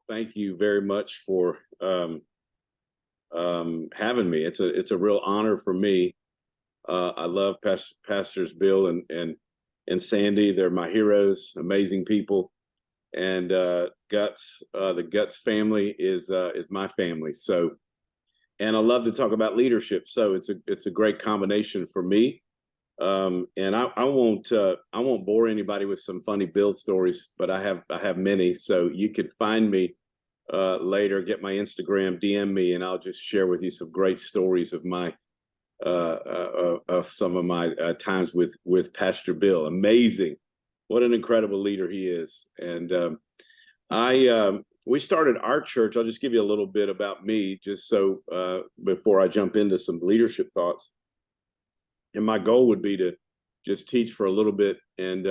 Thank you very much for having me. It's a real honor for me. I love Pastors Bill and Sandy. They're my heroes, amazing people. And Guts, the Guts family is my family. So, and I love to talk about leadership. So it's a great combination for me. And I won't bore anybody with some funny Bill stories, but I have many. So you could find me later, get my Instagram, DM me, and I'll just share with you some great stories of my of some of my times with Pastor Bill. Amazing, what an incredible leader he is. And I we started our church. I'll just give you a little bit about me, just so before I jump into some leadership thoughts. And my goal would be to just teach for a little bit and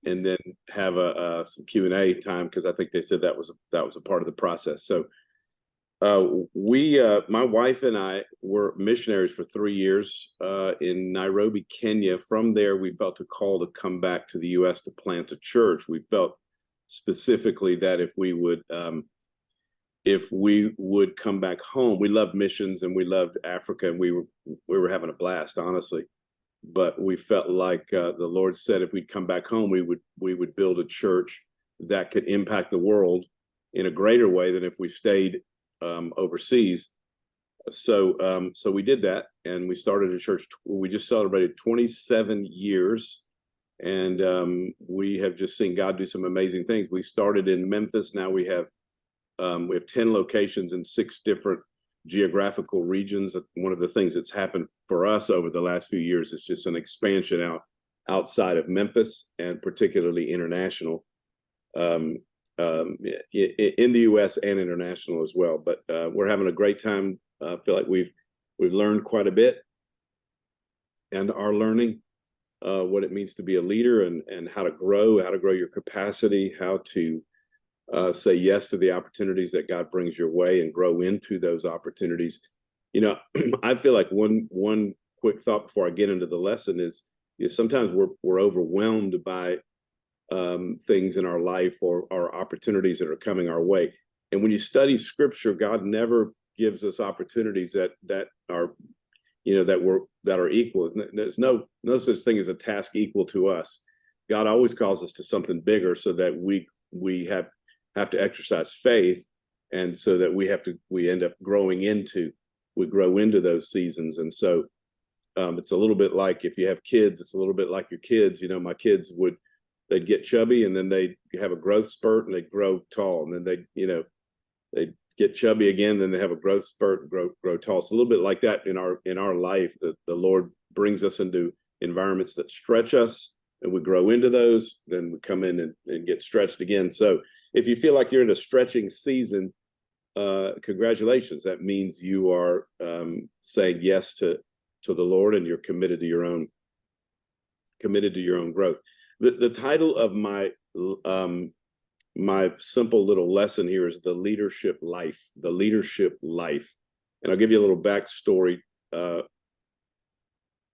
then have some Q&A time, because I think they said that was a part of the process. So my wife and I were missionaries for 3 years in Nairobi, Kenya. From there, we felt a call to come back to the U.S. to plant a church. We felt specifically that if we would come back home, we loved missions and we loved Africa, and we were having a blast, honestly. But we felt like the Lord said if we'd come back home, we would build a church that could impact the world in a greater way than if we stayed overseas. So we did that, and we started a church. We just celebrated 27 years, and we have just seen God do some amazing things. We started in Memphis. Now we have 10 locations in 6 different geographical regions. One of the things that's happened for us over the last few years is just an expansion outside of Memphis, and particularly international, in the U.S. and international as well. But we're having a great time. I feel like we've learned quite a bit, and are learning what it means to be a leader, and how to grow your capacity, how to say yes to the opportunities that God brings your way, and grow into those opportunities. You know, I feel like one quick thought before I get into the lesson is sometimes we're overwhelmed by things in our life, or opportunities that are coming our way. And when you study Scripture, God never gives us opportunities that are, that are equal. There's no such thing as a task equal to us. God always calls us to something bigger, so that we have to exercise faith, and so that we end up we grow into those seasons. And so it's a little bit like if you have kids, it's a little bit like your kids. My kids they'd get chubby, and then they'd have a growth spurt, and they'd grow tall, and then they'd get chubby again, then they have a growth spurt and grow tall. It's a little bit like that in our life. That the Lord brings us into environments that stretch us, and we grow into those, then we come in and get stretched again. So if you feel like you're in a stretching season, congratulations. That means you are saying yes to the Lord, and you're committed to your own growth. The title of my simple little lesson here is the leadership life. The leadership life, and I'll give you a little backstory.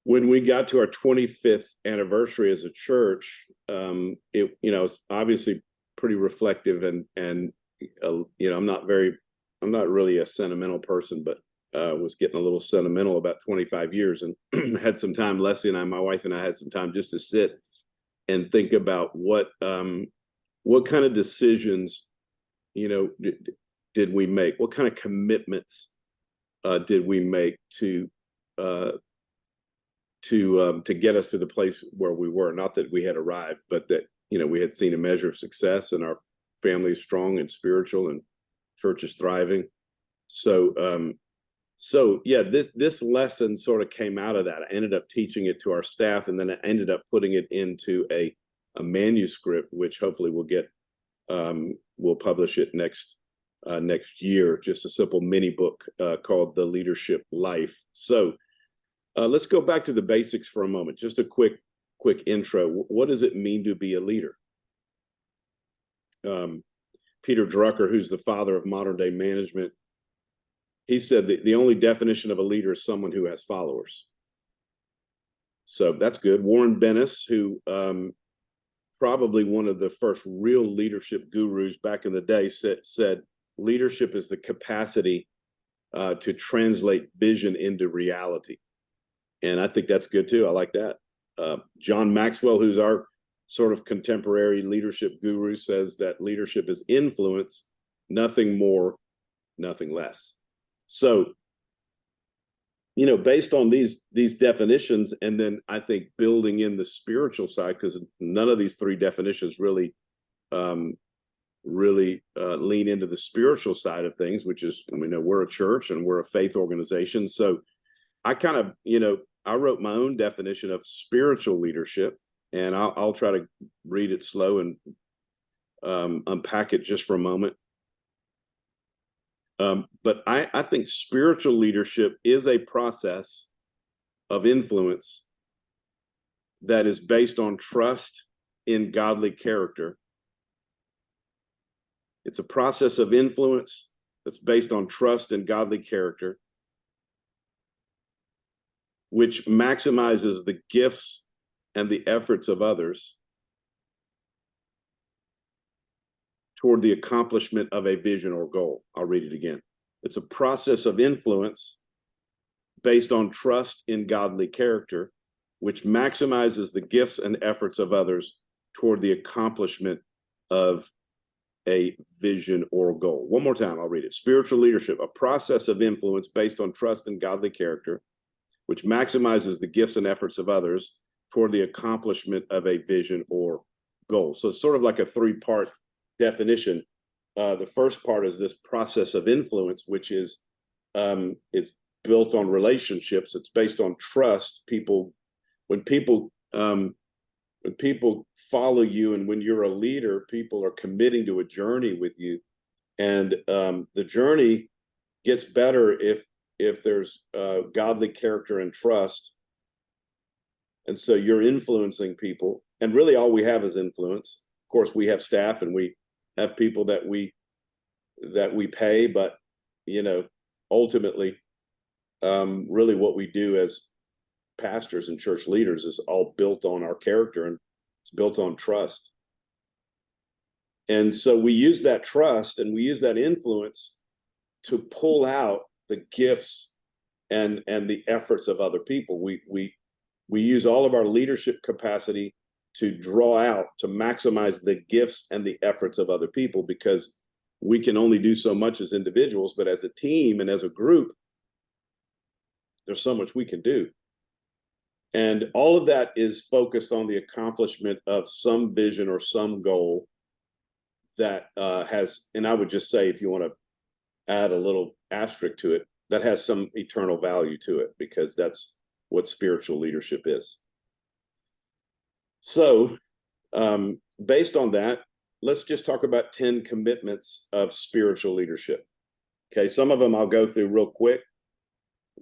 When we got to our 25th anniversary as a church, it's obviously pretty reflective, and I'm not really a sentimental person, but was getting a little sentimental about 25 years, and had some time. Leslie and I, my wife and I, had some time just to sit and think about what kind of decisions did we make, what kind of commitments did we make to get us to the place where we were. Not that we had arrived, but that we had seen a measure of success, and our family is strong and spiritual, and church is thriving. So yeah, this lesson sort of came out of that. I ended up teaching it to our staff, and then I ended up putting it into a manuscript, which hopefully we'll publish it next year. Just a simple mini book called The Leadership Life. So let's go back to the basics for a moment. Just a quick intro. What does it mean to be a leader? Peter Drucker, who's the father of modern day management, he said that the only definition of a leader is someone who has followers. So that's good. Warren Bennis, who probably one of the first real leadership gurus back in the day, said leadership is the capacity to translate vision into reality. And I think that's good too. I like that. John Maxwell, who's our sort of contemporary leadership guru, says that leadership is influence, nothing more, nothing less. So, you know, based on these definitions, and then I think building in the spiritual side, because none of these three definitions really lean into the spiritual side of things, which is, we know we're a church and we're a faith organization. So I kind of, you know, I wrote my own definition of spiritual leadership, and I'll try to read it slow and unpack it just for a moment. But I think spiritual leadership is a process of influence that is based on trust in godly character. It's a process of influence that's based on trust in godly character, which maximizes the gifts and the efforts of others toward the accomplishment of a vision or goal. I'll read it again. It's a process of influence based on trust in godly character, which maximizes the gifts and efforts of others toward the accomplishment of a vision or goal. One more time, I'll read it. Spiritual leadership, a process of influence based on trust in godly character, which maximizes the gifts and efforts of others toward the accomplishment of a vision or goal. So it's sort of like a three-part definition. The first part is this process of influence, which is it's built on relationships. It's based on trust. When people follow you, and when you're a leader, people are committing to a journey with you, and the journey gets better if there's godly character and trust. And so you're influencing people, and really all we have is influence. Of course, we have staff and we have people that we pay, but you know, ultimately, really what we do as pastors and church leaders is all built on our character, and it's built on trust. And so we use that trust and we use that influence to pull out the gifts and the efforts of other people. We use all of our leadership capacity to draw out, to maximize the gifts and the efforts of other people, because we can only do so much as individuals, but as a team and as a group, there's so much we can do. And all of that is focused on the accomplishment of some vision or some goal that has, and I would just say, if you want to add a little asterisk to it, that has some eternal value to it, because that's what spiritual leadership is. So based on that, let's just talk about 10 commitments of spiritual leadership. Okay, some of them I'll go through real quick.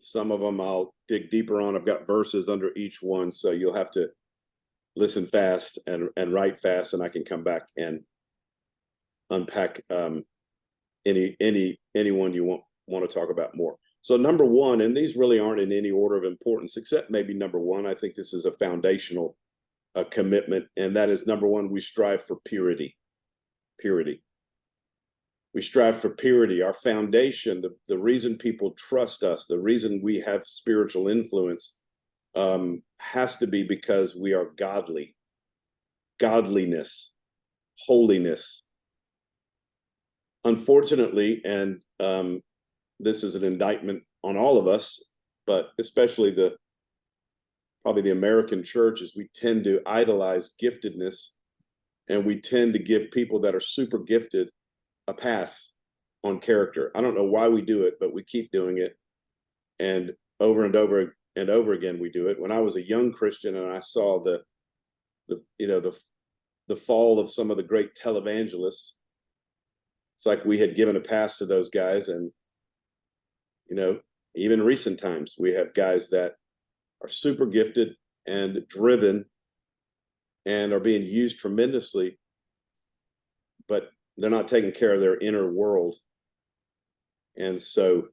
Some of them I'll dig deeper on. I've got verses under each one, so you'll have to listen fast and write fast, and I can come back and unpack any one you want to talk about more. So number one, and these really aren't in any order of importance, except maybe number one, I think this is a foundational commitment, and that is number one, we strive for purity. Purity. We strive for purity. Our foundation, the reason people trust us, the reason we have spiritual influence has to be because we are godly. Godliness, holiness. Unfortunately, and this is an indictment on all of us, but especially probably the American church, is we tend to idolize giftedness, and we tend to give people that are super gifted a pass on character. I don't know why we do it, but we keep doing it, and over and over and over again we do it. When I was a young Christian and I saw the fall of some of the great televangelists, it's like we had given a pass to those guys. And you know, even recent times, we have guys that are super gifted and driven and are being used tremendously, but they're not taking care of their inner world. And so,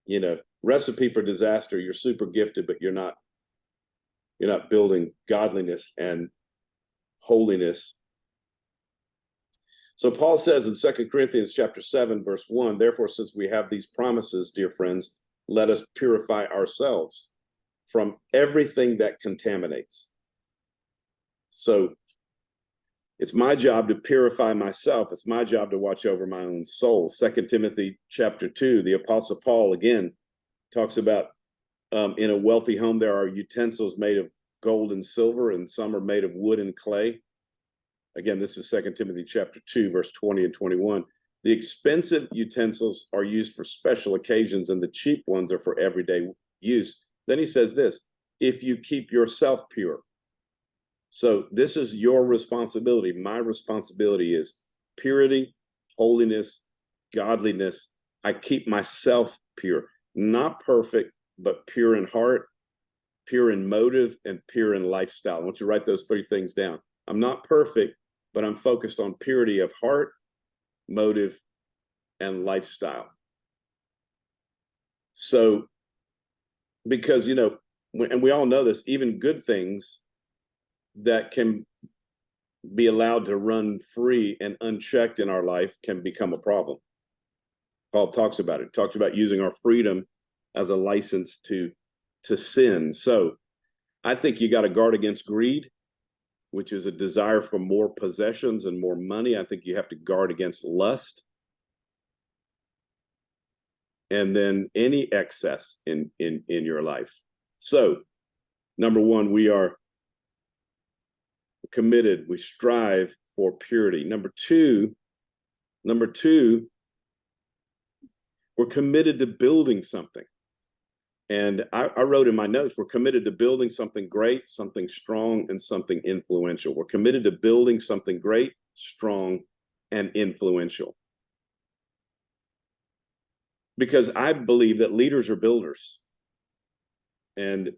you know, recipe for disaster. You're super gifted, but you're not building godliness and holiness. So Paul says in 2 Corinthians chapter 7, verse 1, therefore, since we have these promises, dear friends, let us purify ourselves from everything that contaminates. So it's my job to purify myself. It's my job to watch over my own soul. 2 Timothy chapter 2, the Apostle Paul again talks about in a wealthy home, there are utensils made of gold and silver, and some are made of wood and clay. Again, this is 2 Timothy chapter 2, verse 20 and 21. The expensive utensils are used for special occasions, and the cheap ones are for everyday use. Then he says this, if you keep yourself pure. So this is your responsibility. My responsibility is purity, holiness, godliness. I keep myself pure, not perfect, but pure in heart, pure in motive, and pure in lifestyle. I want you to write those three things down. I'm not perfect, but I'm focused on purity of heart, motive, and lifestyle. So, because, you know, and we all know this, even good things that can be allowed to run free and unchecked in our life can become a problem. Paul talks about it. He talks about using our freedom as a license to sin. So I think you got to guard against greed, which is a desire for more possessions and more money. I think you have to guard against lust. And then any excess in your life. So, number one, we are committed. We strive for purity. Number two, we're committed to building something. And I wrote in my notes, we're committed to building something great, something strong, and something influential. We're committed to building something great, strong, and influential. Because I believe that leaders are builders. And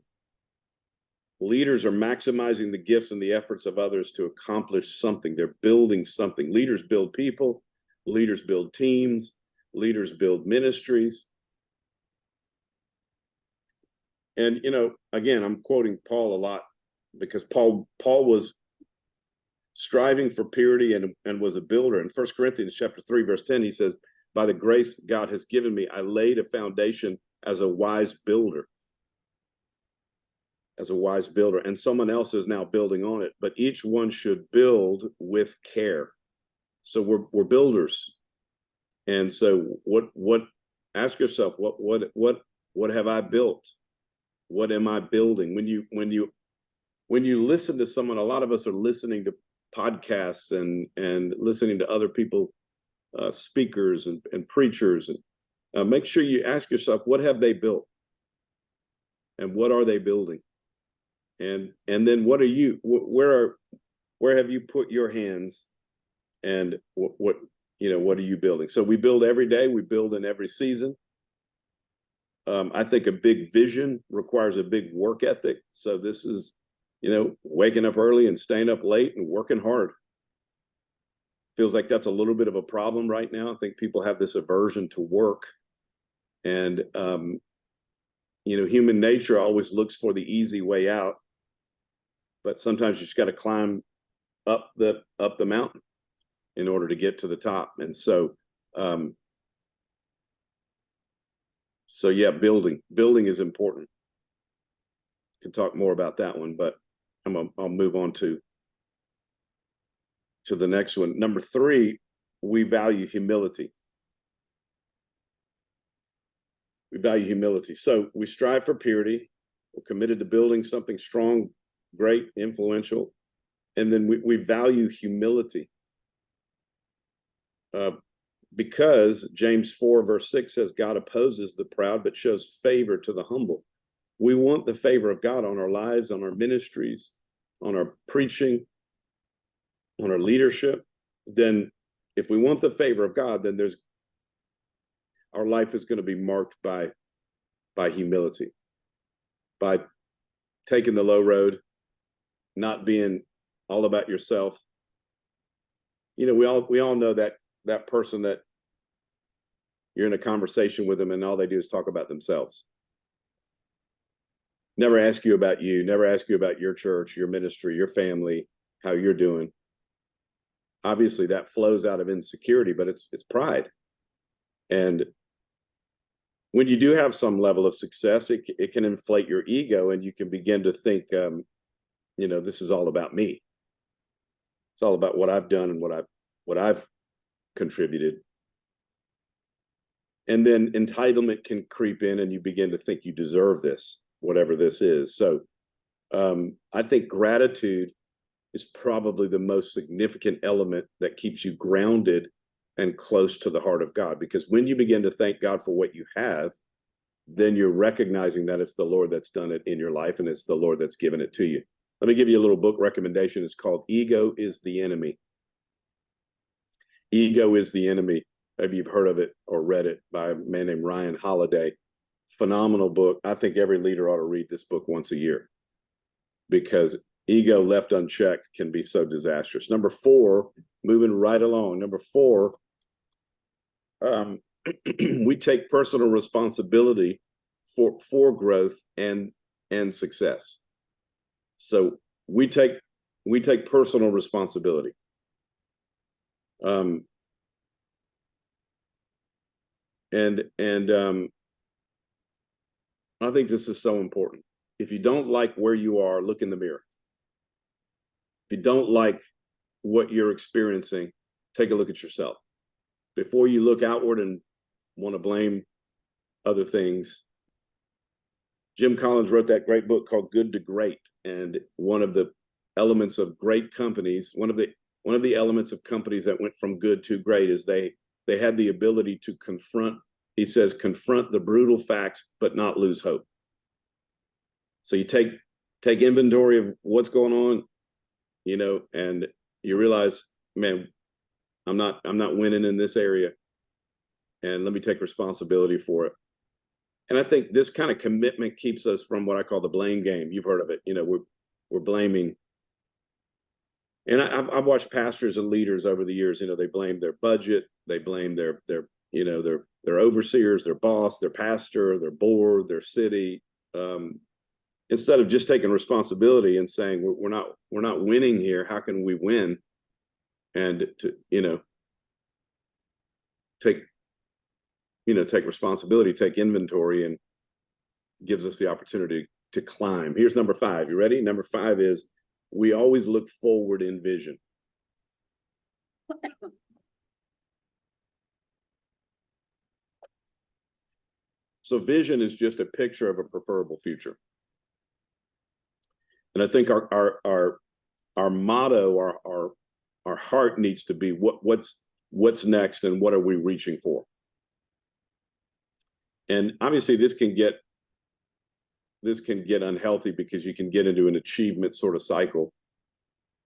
leaders are maximizing the gifts and the efforts of others to accomplish something. They're building something. Leaders build people. Leaders build teams. Leaders build ministries. And, you know, again, I'm quoting Paul a lot because Paul was striving for purity and was a builder. In 1 Corinthians chapter 3, verse 10, he says, by the grace God has given me, I laid a foundation as a wise builder. As a wise builder. And someone else is now building on it. But each one should build with care. So we're builders. And so ask yourself, what have I built? What am I building? When you listen to someone, a lot of us are listening to podcasts and listening to other people, speakers and preachers, and make sure you ask yourself, what have they built? And what are they building? And then what are you, where have you put your hands, and what are you building? So we build every day, we build in every season. I think a big vision requires a big work ethic. So this is, waking up early and staying up late and working hard. Feels like that's a little bit of a problem right now. I think people have this aversion to work. And, human nature always looks for the easy way out. But sometimes you just got to climb up the mountain in order to get to the top. And so, yeah, building is important. Can talk more about that one, but I'll move on to the next one. Number 3, we value humility. We value humility. So we strive for purity. We're committed to building something strong, great, influential. And then we value humility. Because James 4 verse 6 says, God opposes the proud, but shows favor to the humble. We want the favor of God on our lives, on our ministries, on our preaching, on our leadership. Then if we want the favor of God, then our life is going to be marked by humility, by taking the low road, not being all about yourself. We all know that person that you're in a conversation with them and all they do is talk about themselves. Never ask you about you, never ask you about your church, your ministry, your family, how you're doing. Obviously that flows out of insecurity, but it's pride. And when you do have some level of success, it can inflate your ego, and you can begin to think, this is all about me. It's all about what I've done and what I've contributed. And then entitlement can creep in, and you begin to think you deserve this, whatever this is. So I think gratitude is probably the most significant element that keeps you grounded and close to the heart of God. Because when you begin to thank God for what you have, then you're recognizing that it's the Lord that's done it in your life, and it's the Lord that's given it to you. Let me give you a little book recommendation. It's called Ego is the Enemy. Ego is the Enemy. Maybe you've heard of it or read it, by a man named Ryan Holiday. Phenomenal book. I think every leader ought to read this book once a year, because ego left unchecked can be so disastrous. Number 4, moving right along. Number 4, we take personal responsibility for growth and success. So we take personal responsibility. I think this is so important. If you don't like where you are, look in the mirror. If you don't like what you're experiencing, take a look at yourself. Before you look outward and want to blame other things. Jim Collins wrote that great book called Good to Great. And one of the elements of great companies, one of the elements of companies that went from good to great is they had the ability to confront the brutal facts, but not lose hope. So you take inventory of what's going on, and you realize, man, I'm not winning in this area, and let me take responsibility for it. And I think this kind of commitment keeps us from what I call the blame game. You've heard of it. We're blaming. And I've watched pastors and leaders over the years. They blame their budget, they blame their overseers, their boss, their pastor, their board, their city, instead of just taking responsibility and saying we're not winning here. How can we win? And to take responsibility, take inventory, and gives us the opportunity to climb. Here's number 5. You ready? Number 5 is we always look forward in vision. So vision is just a picture of a preferable future. And I think our motto, our heart needs to be what's next, and what are we reaching for? And obviously this can get unhealthy, because you can get into an achievement sort of cycle.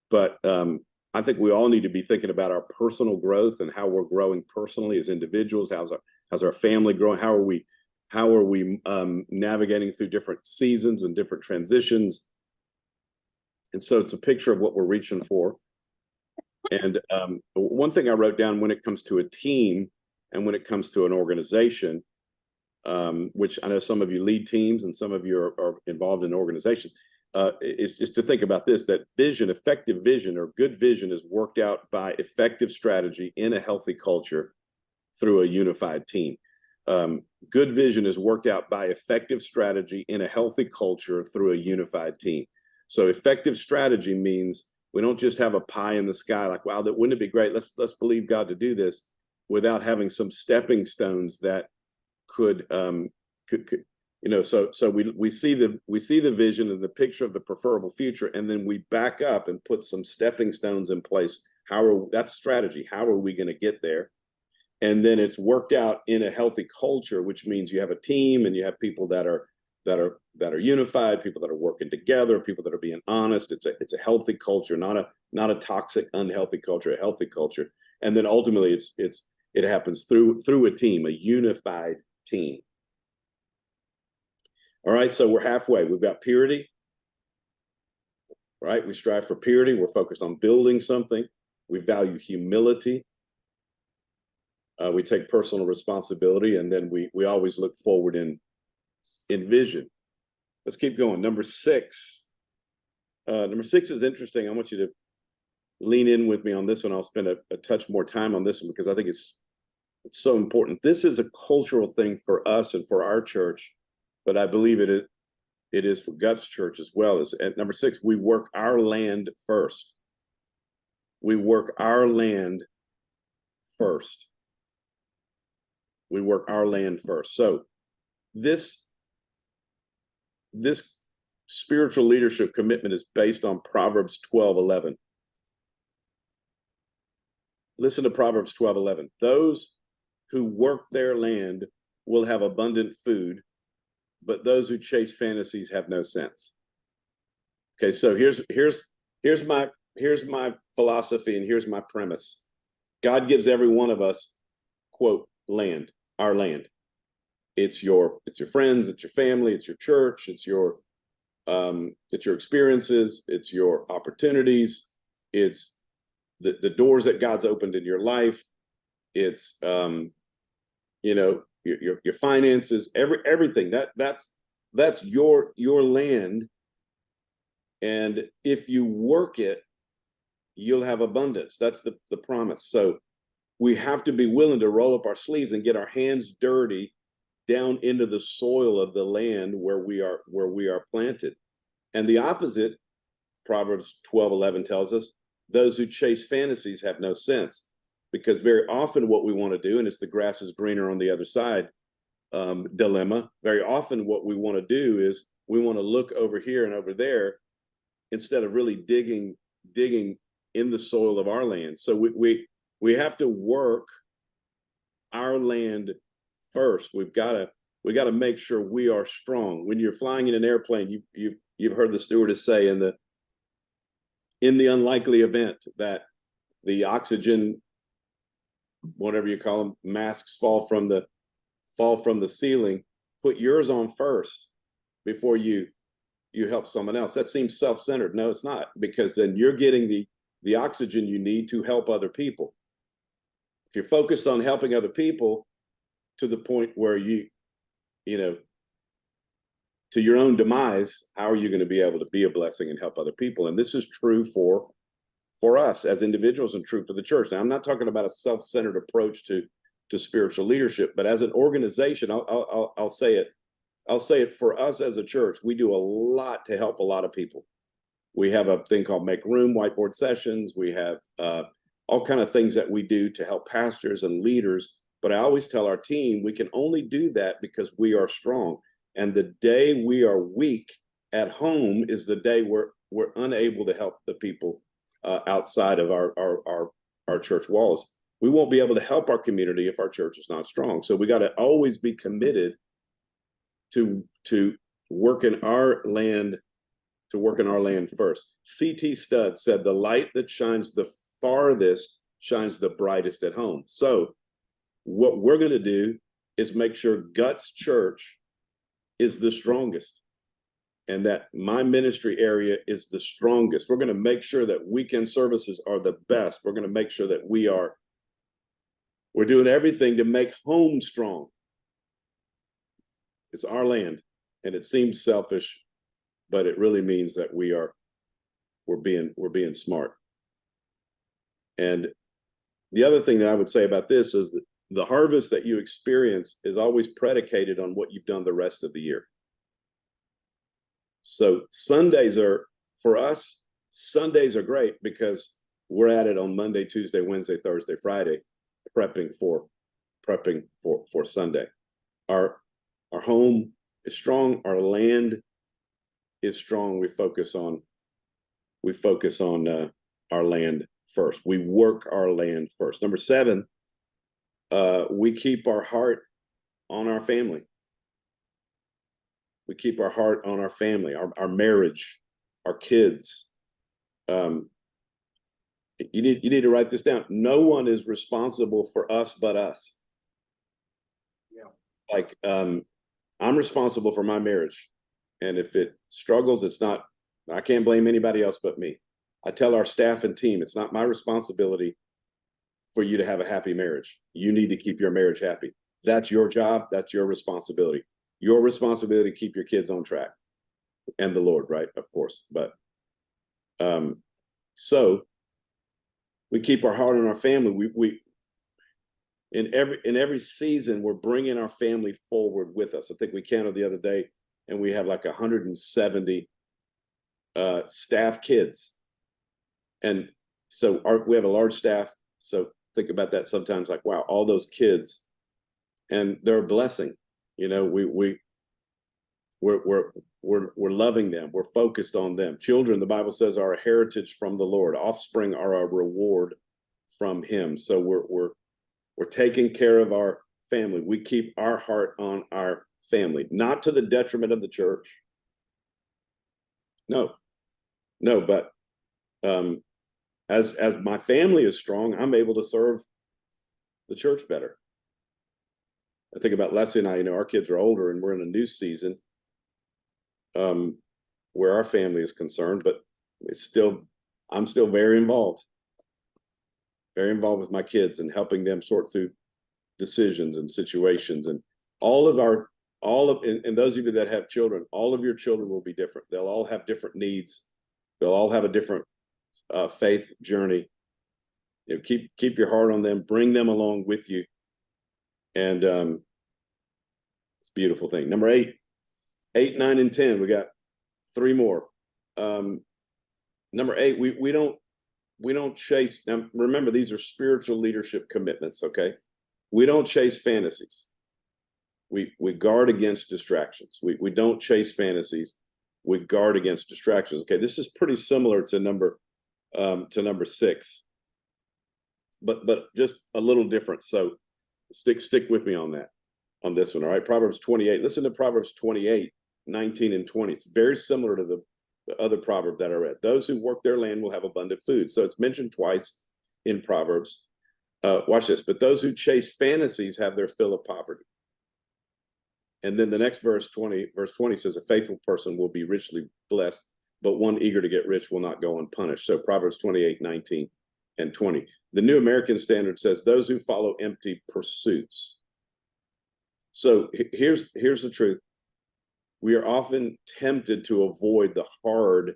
But I think we all need to be thinking about our personal growth and how we're growing personally as individuals. How's our family growing? How are we navigating through different seasons and different transitions? And so it's a picture of what we're reaching for. And one thing I wrote down, when it comes to a team and when it comes to an organization, which I know some of you lead teams and some of you are involved in organizations, is just to think about this, that effective vision or good vision is worked out by effective strategy in a healthy culture through a unified team. Good vision is worked out by effective strategy in a healthy culture through a unified team. So effective strategy means we don't just have a pie in the sky like, wow, wouldn't it be great? Let's believe God to do this, without having some stepping stones that could so we see the vision and the picture of the preferable future, and then we back up and put some stepping stones in place. That's strategy. How are we going to get there? And then it's worked out in a healthy culture, which means you have a team and you have people that are unified, people that are working together, people that are being honest. It's a healthy culture, not a toxic, unhealthy culture, a healthy culture. And then ultimately it happens through a team, a unified team. All right, so we're halfway. We've got purity, right? We strive for purity. We're focused on building something. We value humility. We take personal responsibility, and then we always look forward in vision. Let's keep going. Number 6. Number 6 is interesting. I want you lean in with me on this one. I'll spend a touch more time on this one because I think it's so important. This is a cultural thing for us and for our church, but I believe it is for Guts Church as well. As at number 6, we work our land first. We work our land first. We work our land first. So this spiritual leadership commitment is based on Proverbs 12:11. Listen to Proverbs 12:11. Those who work their land will have abundant food, but those who chase fantasies have no sense. Okay, so here's my philosophy, and here's my premise. God gives every one of us, quote, land, our land. It's your friends, it's your family, it's your church, it's your experiences, it's your opportunities, it's the doors that God's opened in your life, it's your finances, everything. That's your land, and if you work it, you'll have abundance. That's the promise. So we have to be willing to roll up our sleeves and get our hands dirty down into the soil of the land where we are planted. And the opposite, Proverbs 12:11 tells us, those who chase fantasies have no sense. Because very often what we want to do, and it's the grass is greener on the other side dilemma, very often what we want to do is we want to look over here and over there instead of really digging in the soil of our land. So we have to work our land first. We got to make sure we are strong. When you're flying in an airplane, you've heard the stewardess say in the unlikely event that the oxygen, whatever you call them, masks fall from the ceiling, put yours on first before you help someone else. That seems self-centered. No, it's not, because then you're getting the oxygen you need to help other people. If you're focused on helping other people to the point where you know, to your own demise, how are you going to be able to be a blessing and help other people? And this is true for us as individuals and true for the church. Now, I'm not talking about a self-centered approach to spiritual leadership, but as an organization, I'll say it for us as a church, we do a lot to help a lot of people. We have a thing called Make Room, whiteboard sessions. We have all kind of things that we do to help pastors and leaders. But I always tell our team, we can only do that because we are strong. And the day we are weak at home is the day we're unable to help the people outside of our church walls. We won't be able to help our community if our church is not strong. So we got to always be committed to working our land first. C.T. Studd said, "The light that shines the farthest shines the brightest at home." So what we're going to do is make sure Guts Church is the strongest, and that my ministry area is the strongest. We're going to make sure that weekend services are the best. We're going to make sure that we're doing everything to make home strong. It's our land, and it seems selfish, but it really means that we're being smart. And the other thing that I would say about this is that the harvest that you experience is always predicated on what you've done the rest of the year. So Sundays are, for us, Sundays are great because we're at it on Monday, Tuesday, Wednesday, Thursday, Friday, prepping for Sunday. Our home is strong. Our land is strong. We focus on our land first. We work our land first. Number 7, we keep our heart on our family. We keep our heart on our family, our marriage, our kids. You need to write this down. No one is responsible for us but us. Yeah. Like I'm responsible for my marriage, and if it struggles, I can't blame anybody else but me. I tell our staff and team, it's not my responsibility for you to have a happy marriage. You need to keep your marriage happy. That's your job. That's your responsibility. Your responsibility to keep your kids on track, and the Lord, right? Of course. But so We keep our heart on our family. We in every season, we're bringing our family forward with us. I think we counted the other day, and we have like 170 staff kids, and so we have a large staff. So think about that sometimes, like, wow, all those kids, and they're a blessing. You know, we're loving them. We're focused on them. Children, the Bible says, are a heritage from the Lord. Offspring are a reward from Him. So we're taking care of our family. We keep our heart on our family, not to the detriment of the church. No, but as my family is strong, I'm able to serve the church better. I think about Leslie and I. You know, our kids are older, and we're in a new season where our family is concerned, but I'm still very involved with my kids and helping them sort through decisions and situations. And and those of you that have children, all of your children will be different. They'll all have different needs. They'll all have a different faith journey. You know, keep your heart on them, bring them along with you. And it's a beautiful thing. Number 8, 9, and 10. We got 3 more. Number 8, we don't chase. Now, remember, these are spiritual leadership commitments. Okay, we don't chase fantasies. We guard against distractions. We don't chase fantasies. We guard against distractions. Okay, this is pretty similar to number 6, but just a little different. So stick with me on this one. All right, Proverbs 28. Listen to Proverbs 28, 19 and 20. It's very similar to the other proverb that I read. Those who work their land will have abundant food. So it's mentioned twice in Proverbs. Watch this. But those who chase fantasies have their fill of poverty. And then the next verse 20 says, a faithful person will be richly blessed, but one eager to get rich will not go unpunished. So Proverbs 28, 19 and 20. The New American Standard says, those who follow empty pursuits. So here's the truth. We are often tempted to avoid the hard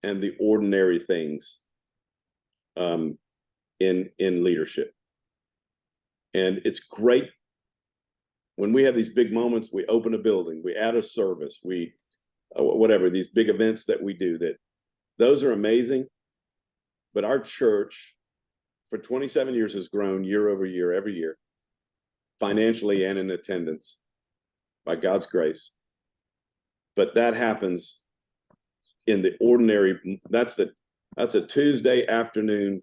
and the ordinary things in leadership. And it's great when we have these big moments. We open a building, we add a service, we whatever, these big events that we do, that those are amazing. But our church for 27 years has grown year over year, every year, financially and in attendance, by God's grace. But that happens in the ordinary. That's a Tuesday afternoon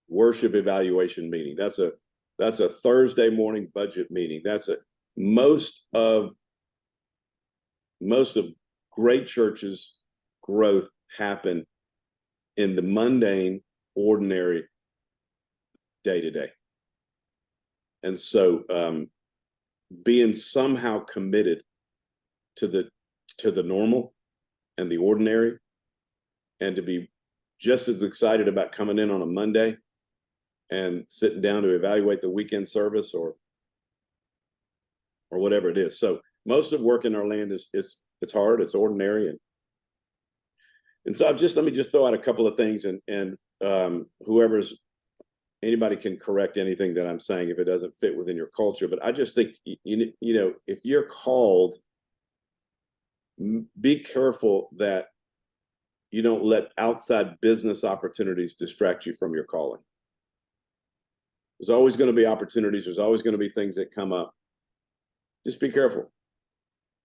worship evaluation meeting. That's a Thursday morning budget meeting. That's most of great churches' growth happen in the mundane, ordinary, day to day. And so being somehow committed to the normal and the ordinary, and to be just as excited about coming in on a Monday and sitting down to evaluate the weekend service or whatever it is. So most of work in our land is it's hard, it's ordinary, and so let me just throw out a couple of things, and anybody can correct anything that I'm saying if it doesn't fit within your culture. But I just think, you know, if you're called, be careful that you don't let outside business opportunities distract you from your calling. There's always going to be opportunities. There's always going to be things that come up. Just be careful.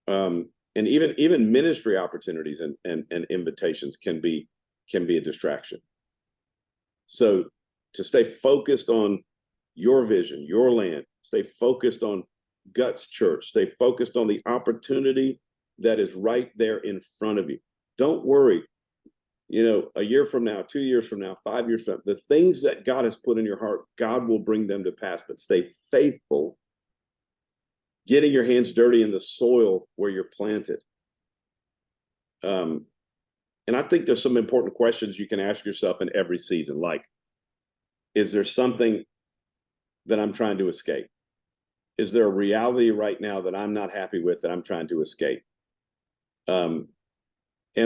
And even ministry opportunities and invitations can be a distraction. So to stay focused on your vision, your land, stay focused on Guts Church, stay focused on the opportunity that is right there in front of you. Don't worry. You know, a year from now, 2 years from now, 5 years from now, the things that God has put in your heart, God will bring them to pass. But stay faithful, getting your hands dirty in the soil where you're planted. And I think there's some important questions you can ask yourself in every season, like, is there something that I'm trying to escape? Is there a reality right now that I'm not happy with that I'm trying to escape? Am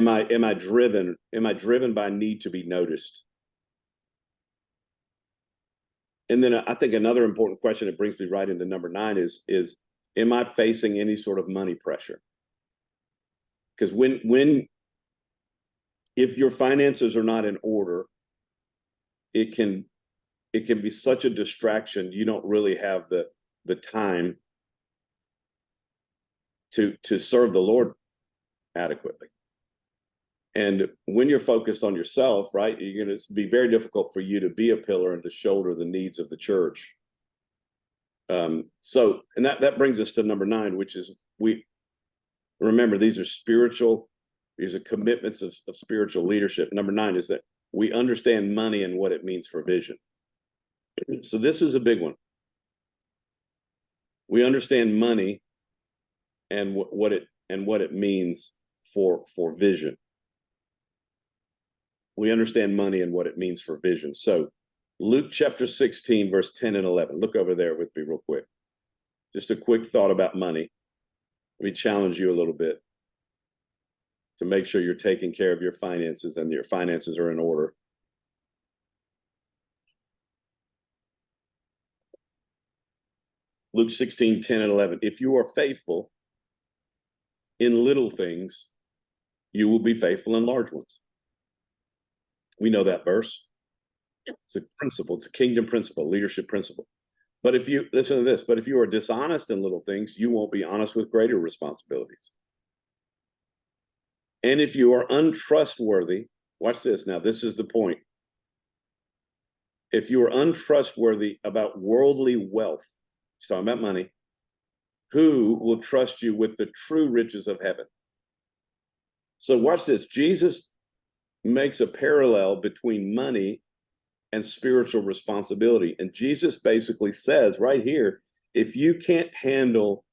I driven by need to be noticed? And then I think another important question that brings me right into number 9 is am I facing any sort of money pressure? Because if your finances are not in order, it can be such a distraction. You don't really have the time to serve the Lord adequately. And when you're focused on yourself, right, you're going to be very difficult for you to be a pillar and to shoulder the needs of the church. So, and that brings us to number 9, which is remember, these are commitments of spiritual leadership. Number 9 is that we understand money and what it means for vision. So this is a big one. We understand money and what it means for vision. We understand money and what it means for vision. So Luke chapter 16, verse 10 and 11. Look over there with me real quick. Just a quick thought about money. Let me challenge you a little bit to make sure you're taking care of your finances and your finances are in order. Luke 16, 10 and 11. If you are faithful in little things, you will be faithful in large ones. We know that verse. It's a principle. It's a kingdom principle, leadership principle. But if you listen to this, but if you are dishonest in little things, you won't be honest with greater responsibilities. And if you are untrustworthy, watch this now, this is the point. If you are untrustworthy about worldly wealth, he's talking about money, who will trust you with the true riches of heaven? So watch this. Jesus makes a parallel between money and spiritual responsibility. And Jesus basically says right here, if you can't handle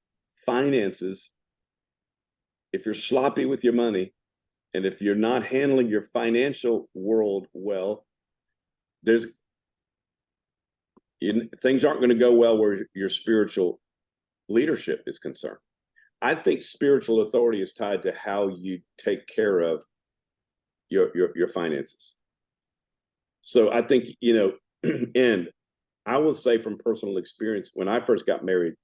finances, if you're sloppy with your money, and if you're not handling your financial world well, things aren't going to go well where your spiritual leadership is concerned. I think spiritual authority is tied to how you take care of your finances. So I think, and I will say from personal experience, when I first got married,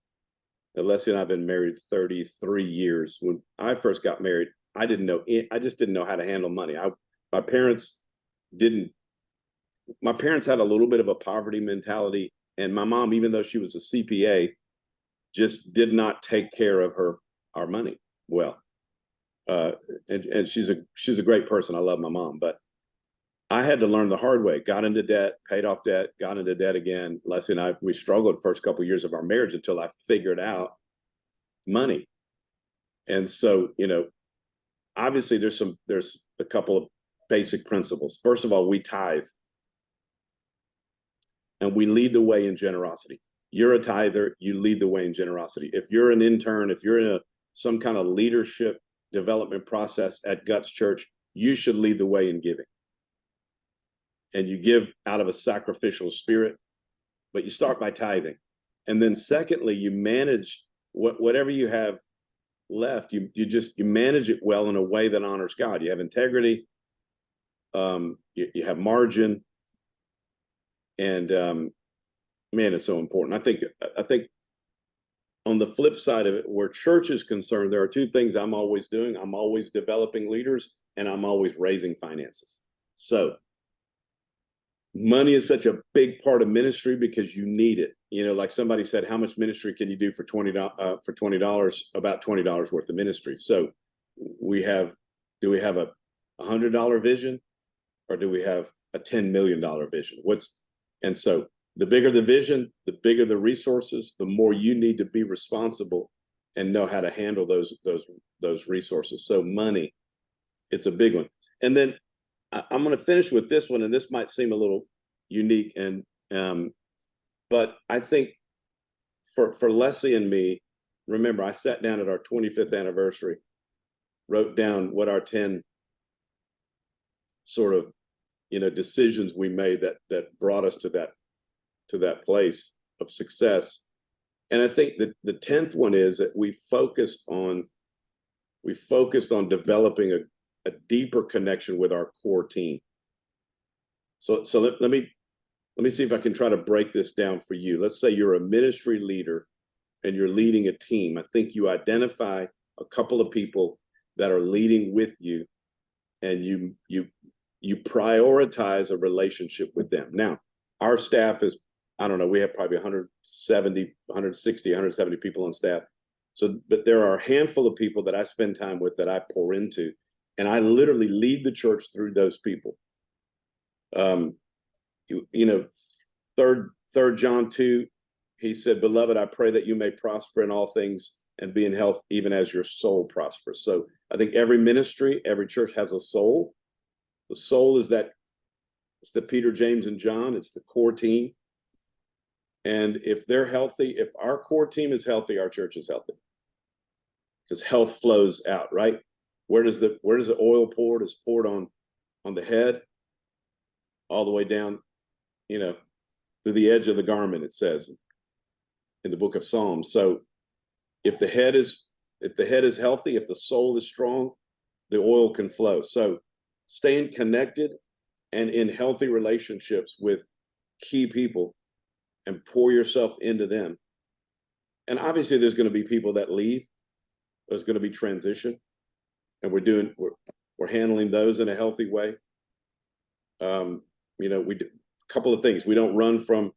Leslie and I have been married 33 years. When I first got married, I just didn't know how to handle money. My parents had a little bit of a poverty mentality, and my mom, even though she was a CPA, just did not take care of our money well. And she's a great person. I love my mom, but I had to learn the hard way. Got into debt, paid off debt, got into debt again. Leslie and we struggled the first couple of years of our marriage until I figured out money. And so, obviously there's a couple of basic principles. First of all, we tithe. And we lead the way in generosity. You're a tither, you lead the way in generosity. If you're an intern, if you're in some kind of leadership development process at Guts Church, you should lead the way in giving. And you give out of a sacrificial spirit, but you start by tithing. And then secondly, you manage whatever you have left, you manage it well in a way that honors God. You have integrity, you have margin, and man, it's so important. I think on the flip side of it, where church is concerned, there are two things I'm always doing. I'm always developing leaders, and I'm always raising finances. So money is such a big part of ministry because you need it. Like somebody said, how much ministry can you do for $20? About $20 worth of ministry. So do we have a $100 vision, or do we have a $10 million vision? And so the bigger the vision, the bigger the resources, the more you need to be responsible and know how to handle those resources. So money, it's a big one. And then I'm going to finish with this one, and this might seem a little unique, but I think for Leslie and me, remember, I sat down at our 25th anniversary, wrote down what our 10 sort of decisions we made that brought us to that place of success. And I think that the 10th one is that we focused on developing a deeper connection with our core team. So let me let me see if I can try to break this down for you. Let's say you're a ministry leader and you're leading a team. I think you identify a couple of people that are leading with you, and you prioritize a relationship with them. Now, our staff is, I don't know, we have probably 170 people on staff. So, but there are a handful of people that I spend time with that I pour into, and I literally lead the church through those people. Third John 2, he said, "Beloved, I pray that you may prosper in all things and be in health, even as your soul prospers." So I think every ministry, every church has a soul. The soul is that, it's the Peter, James, and John. It's the core team. And if they're healthy, if our core team is healthy, our church is healthy. Because health flows out, right? Where does the oil pour? It's poured on the head, all the way down, through the edge of the garment, it says in the book of Psalms. So if the head is healthy, if the soul is strong, the oil can flow. So staying connected and in healthy relationships with key people and pour yourself into them. And obviously there's going to be people that leave. There's going to be transition, and we're handling those in a healthy way. We do a couple of things. We don't run from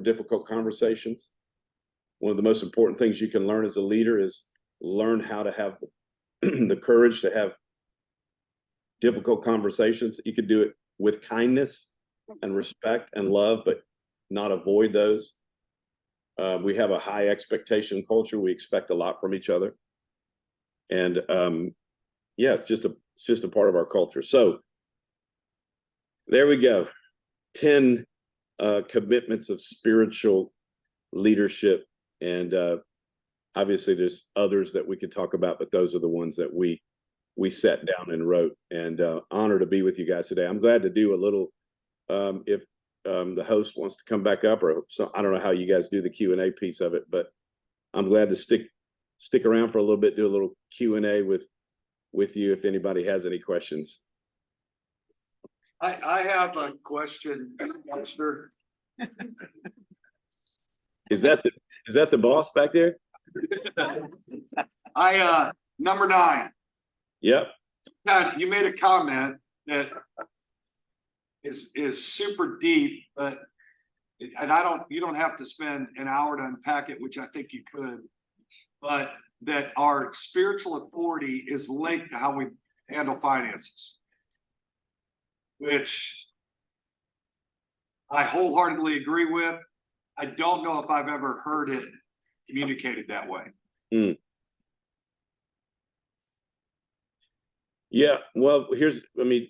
difficult conversations. One of the most important things you can learn as a leader is learn how to have the courage to have difficult conversations. You could do it with kindness and respect and love, but not avoid those. We have a high expectation culture. We expect a lot from each other. And it's just a part of our culture. So there we go. 10 commitments of spiritual leadership. And obviously there's others that we could talk about, but those are the ones that we sat down and wrote. And honor to be with you guys today. I'm glad to do a little, if the host wants to come back up, or I don't know how you guys do the Q&A piece of it, but I'm glad to stick around for a little bit, do a little Q&A with you if anybody has any questions. I have a question, Pastor. Is that the boss back there? Number 9. Yep. You made a comment that is super deep, and you don't have to spend an hour to unpack it, which I think you could, but that our spiritual authority is linked to how we handle finances, which I wholeheartedly agree with. I don't know if I've ever heard it communicated that way. Yeah, well,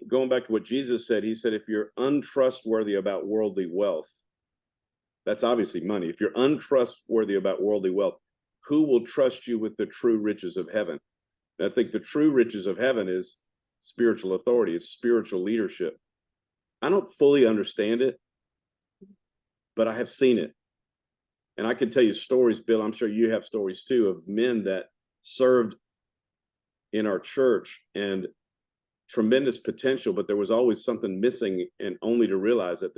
going back to what Jesus said, he said, if you're untrustworthy about worldly wealth, that's obviously money. If you're untrustworthy about worldly wealth, who will trust you with the true riches of heaven? And I think the true riches of heaven is spiritual authority, it's spiritual leadership. I don't fully understand it, but I have seen it. And I can tell you stories, Bill, I'm sure you have stories too, of men that served in our church and tremendous potential, but there was always something missing, and only to realize that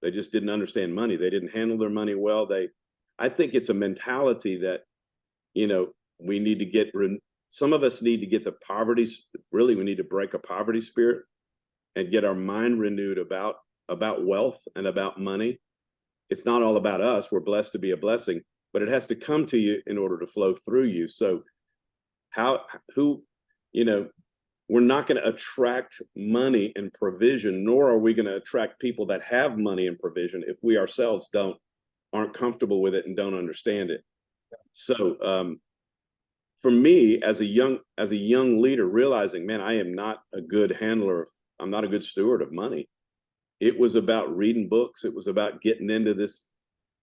they just didn't understand money. They didn't handle their money well. I think it's a mentality that, we need to get, some of us need to get we need to break a poverty spirit and get our mind renewed about wealth and about money. It's not all about us. We're blessed to be a blessing, but it has to come to you in order to flow through you. So we're not going to attract money and provision, nor are we going to attract people that have money and provision if we ourselves aren't comfortable with it and don't understand it. So for me, as a young leader, realizing, man, I am not a good handler, I'm not a good steward of money. It was about reading books. It was about getting into this,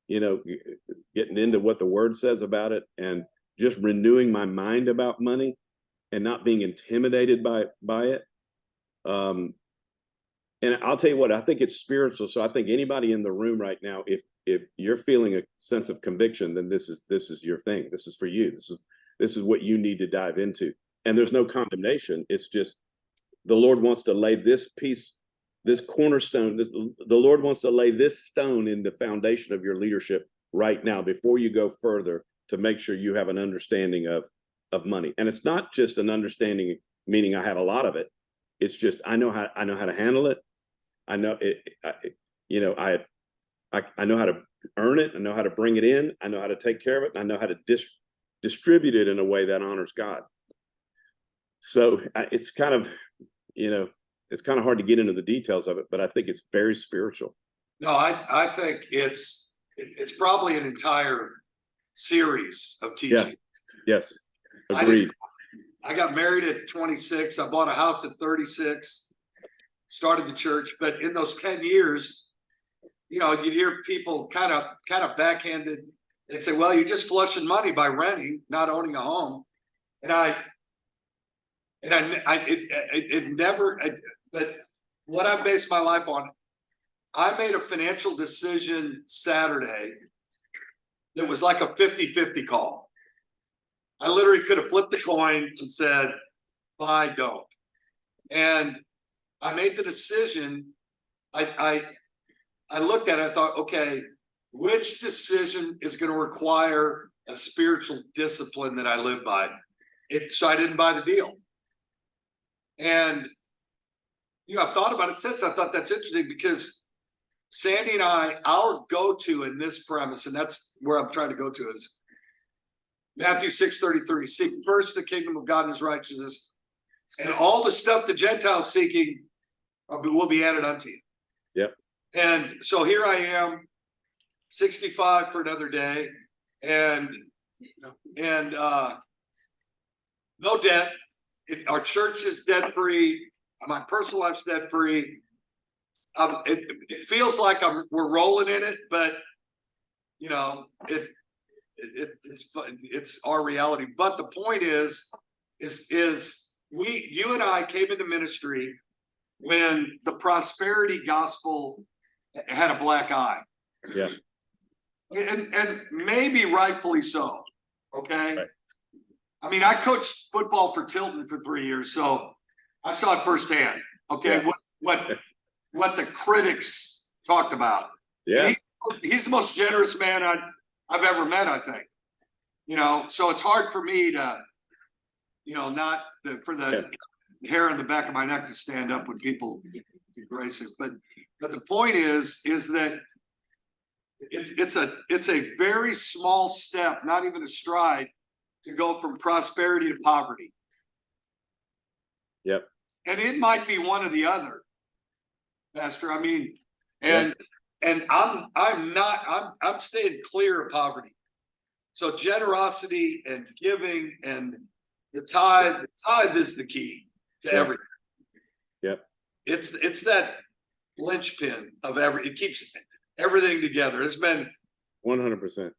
getting into what the word says about it, and just renewing my mind about money and not being intimidated by it. And I'll tell you what, I think it's spiritual. So I think anybody in the room right now, if you're feeling a sense of conviction, then this is your thing. This is for you. This is what you need to dive into. And there's no condemnation. It's just the Lord wants to lay this piece this cornerstone, the Lord wants to lay this stone in the foundation of your leadership right now before you go further, to make sure you have an understanding of money. And it's not just an understanding, meaning I have a lot of it. It's just I know how to handle it. I know it. I know how to earn it. I know how to bring it in. I know how to take care of it. And I know how to distribute it in a way that honors God. So it's kind of, it's kind of hard to get into the details of it, but I think it's very spiritual. No, I think it's probably an entire series of teaching. Yes. Agreed. I got married at 26. I bought a house at 36, started the church. But in those 10 years, you'd hear people kind of backhanded. They'd say, well, you're just flushing money by renting, not owning a home. But what I based my life on, I made a financial decision Saturday that was like a 50-50 call. I literally could have flipped the coin and said, buy, don't. And I made the decision. I looked at it, I thought, okay, which decision is going to require a spiritual discipline that I live by? So I didn't buy the deal. And, I've thought about it since. I thought that's interesting because Sandy and I, our go-to in this premise, and that's where I'm trying to go to, is Matthew 6:33, seek first the kingdom of God and his righteousness, and all the stuff the Gentiles seeking will be added unto you. Yep. And so here I am, 65 for another day, and no debt. Our church is debt free. My personal life's debt free. It feels like we're rolling in it, but it's our reality. But the point is you and I came into ministry when the prosperity gospel had a black eye. Yeah. And maybe rightfully so. Okay. Right. I mean, I coached football for Tilton for 3 years, so I saw it firsthand. Okay. Yeah. What the critics talked about. Yeah. He's the most generous man I've ever met, I think. So it's hard for me to, for the hair on the back of my neck to stand up when people embrace it. But the point is that it's a very small step, not even a stride, to go from prosperity to poverty. Yep. And it might be one or the other, Pastor. I mean, and I'm staying clear of poverty. So generosity and giving and the tithe is the key to everything. Yep. It's that linchpin of it keeps everything together. It's been 100%.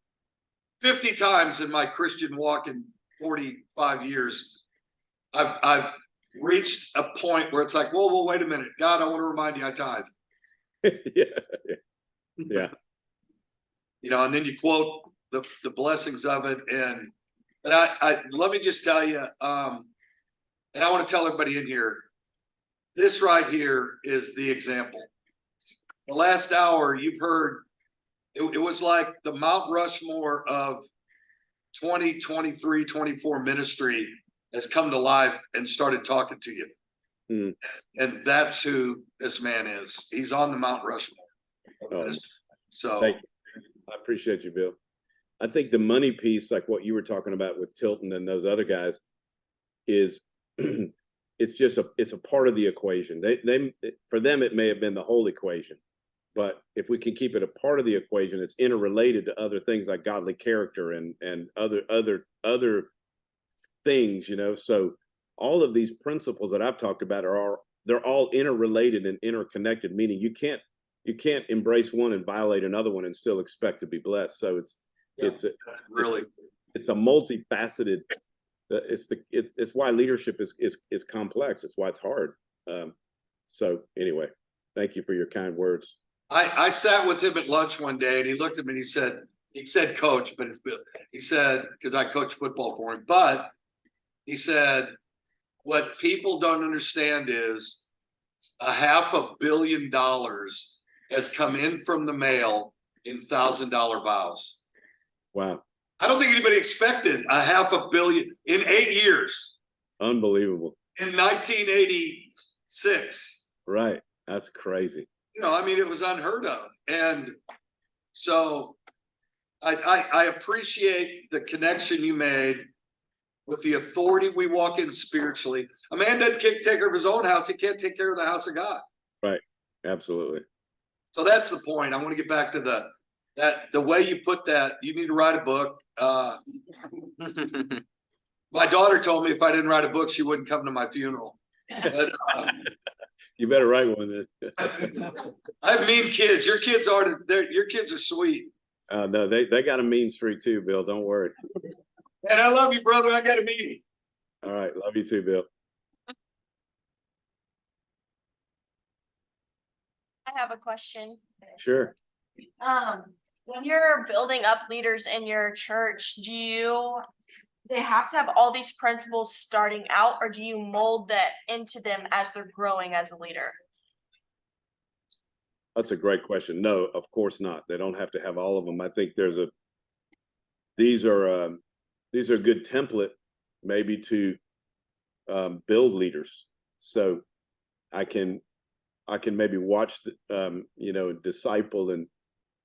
50 times in my Christian walk in 45 years. I've reached a point where it's like, whoa, wait a minute. God, I want to remind you I tithe. Yeah. And then you quote the blessings of it. But I let me just tell you, and I want to tell everybody in here, this right here is the example. The last hour you've heard, it was like the Mount Rushmore of 2023, 24 ministry has come to life and started talking to you. Mm. And that's who this man is. He's on the Mount Rushmore. So thank you. I appreciate you, Bill. I think the money piece, like what you were talking about with Tilton and those other guys, is it's a part of the equation. They for them it may have been the whole equation, but if we can keep it a part of the equation, it's interrelated to other things like godly character and other things, So all of these principles that I've talked about they're all interrelated and interconnected, meaning you can't embrace one and violate another one and still expect to be blessed. So it's a multifaceted. It's why leadership is complex. It's why it's hard. So anyway, thank you for your kind words. I sat with him at lunch one day and he looked at me and he said coach, but he said, because I coach football for him, but he said, what people don't understand is $500 million has come in from the mail in $1,000 vows. Wow. I don't think anybody expected $500 million in 8 years. Unbelievable. In 1986. Right. That's crazy. You know, I mean, it was unheard of. And so I appreciate the connection you made with the authority we walk in spiritually. A man doesn't take care of his own house. He can't take care of the house of God. Right. Absolutely. So that's the point. I want to get back to the way you put that. You need to write a book. My daughter told me if I didn't write a book, she wouldn't come to my funeral. But, you better write one then. I have mean kids. Your kids are sweet. No, they got a mean streak too, Bill. Don't worry. And I love you, brother. I got a meeting. All right. Love you too, Bill. I have a question. Sure. When you're building up leaders in your church, they have to have all these principles starting out, or do you mold that into them as they're growing as a leader? That's a great question. No, of course not. They don't have to have all of them. I think these are a good template maybe to build leaders. So I can maybe watch disciple and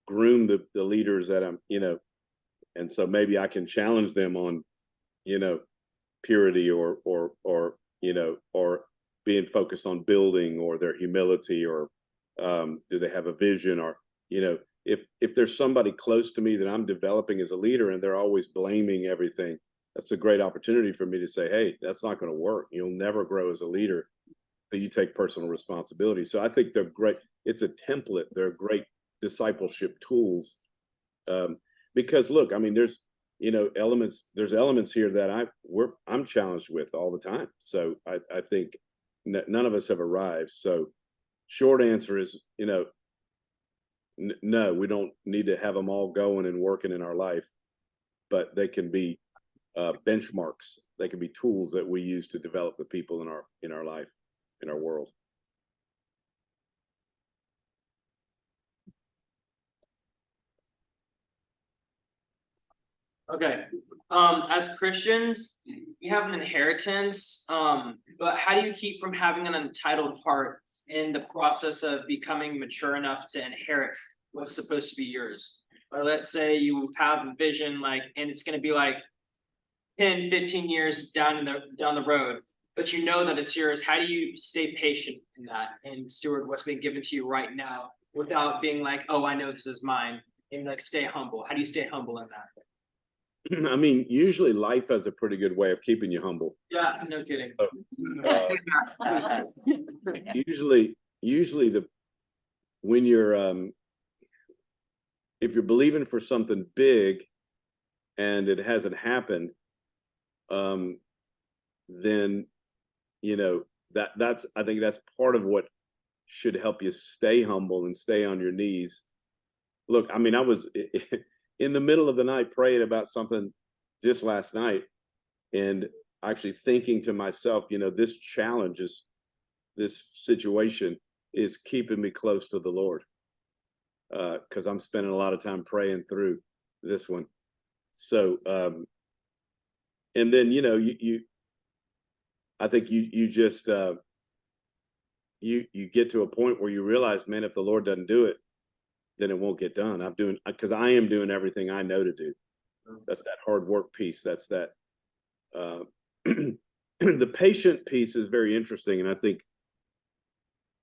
groom the leaders that I'm, and so maybe I can challenge them on, purity or being focused on building, or their humility, or do they have a vision, or, if there's somebody close to me that I'm developing as a leader and they're always blaming everything, that's a great opportunity for me to say, hey, that's not going to work. You'll never grow as a leader. So you take personal responsibility. So I think they're great. It's a template. They're great discipleship tools. Because look, I mean, there's elements here that I'm challenged with all the time. So I think none of us have arrived. So short answer is, no, we don't need to have them all going and working in our life, but they can be benchmarks. They can be tools that we use to develop the people in our life, in our world. Okay. As Christians, we have an inheritance, but how do you keep from having an entitled heart in the process of becoming mature enough to inherit what's supposed to be yours? Or let's say you have a vision, and it's going to be 10, 15 years down the road, but you know that it's yours. How do you stay patient in that and steward what's been given to you right now without being oh, I know this is mine, and stay humble? How do you stay humble in that? I mean, usually life has a pretty good way of keeping you humble. Yeah, no kidding. Usually when you're if you're believing for something big and it hasn't happened, then I think that's part of what should help you stay humble and stay on your knees. Look, I mean, I was in the middle of the night praying about something just last night, and actually thinking to myself, this situation is keeping me close to the Lord, because I'm spending a lot of time praying through this one. So and then I think you just you get to a point where you realize, man, if the Lord doesn't do it, then it won't get done. Because I am doing everything I know to do. That's that hard work piece. That's that the patient piece is very interesting, and I think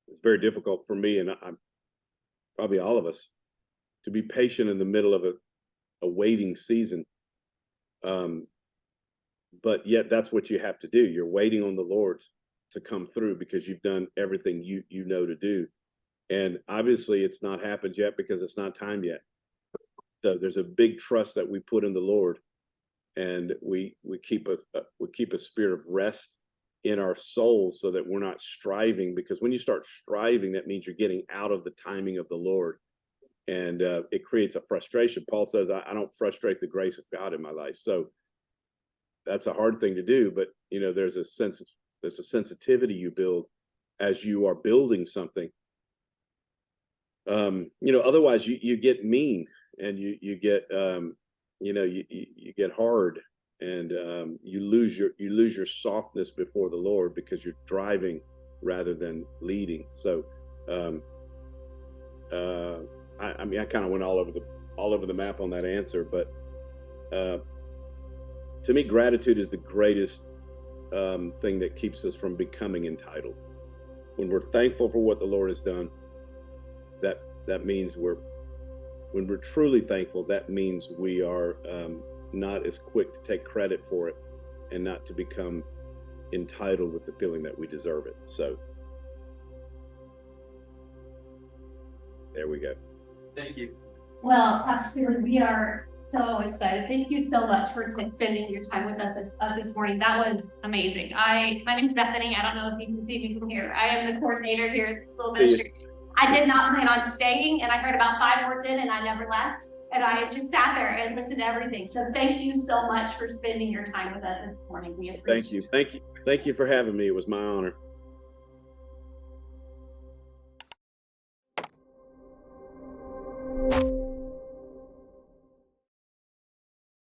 it's very difficult for me, and I'm probably all of us, to be patient in the middle of a waiting season. But yet that's what you have to do. You're waiting on the Lord to come through because you've done everything you know to do. And obviously it's not happened yet because it's not time yet. So there's a big trust that we put in the Lord, and we keep a spirit of rest in our souls so that we're not striving, because when you start striving, that means you're getting out of the timing of the Lord, and it creates a frustration. Paul says, I don't frustrate the grace of God in my life. So that's a hard thing to do, but there's a sensitivity you build as you are building something. Otherwise you get mean, and you get you get hard, and you lose your softness before the Lord because you're driving rather than leading. So I mean, I kind of went all over the map on that answer, but to me, gratitude is the greatest thing that keeps us from becoming entitled. When we're thankful for what the Lord has done, that means when we're truly thankful, that means we are not as quick to take credit for it, and not to become entitled with the feeling that we deserve it. So there we go. Thank you. Well, Pastor Seibling, we are so excited. Thank you so much for spending your time with us this morning. That was amazing. My name is Bethany. I don't know if you can see me from here. I am the coordinator here at the school ministry. I did not plan on staying, and I heard about 5 words in, and I never left. And I just sat there and listened to everything. So thank you so much for spending your time with us this morning. We appreciate it. Thank you for having me. It was my honor.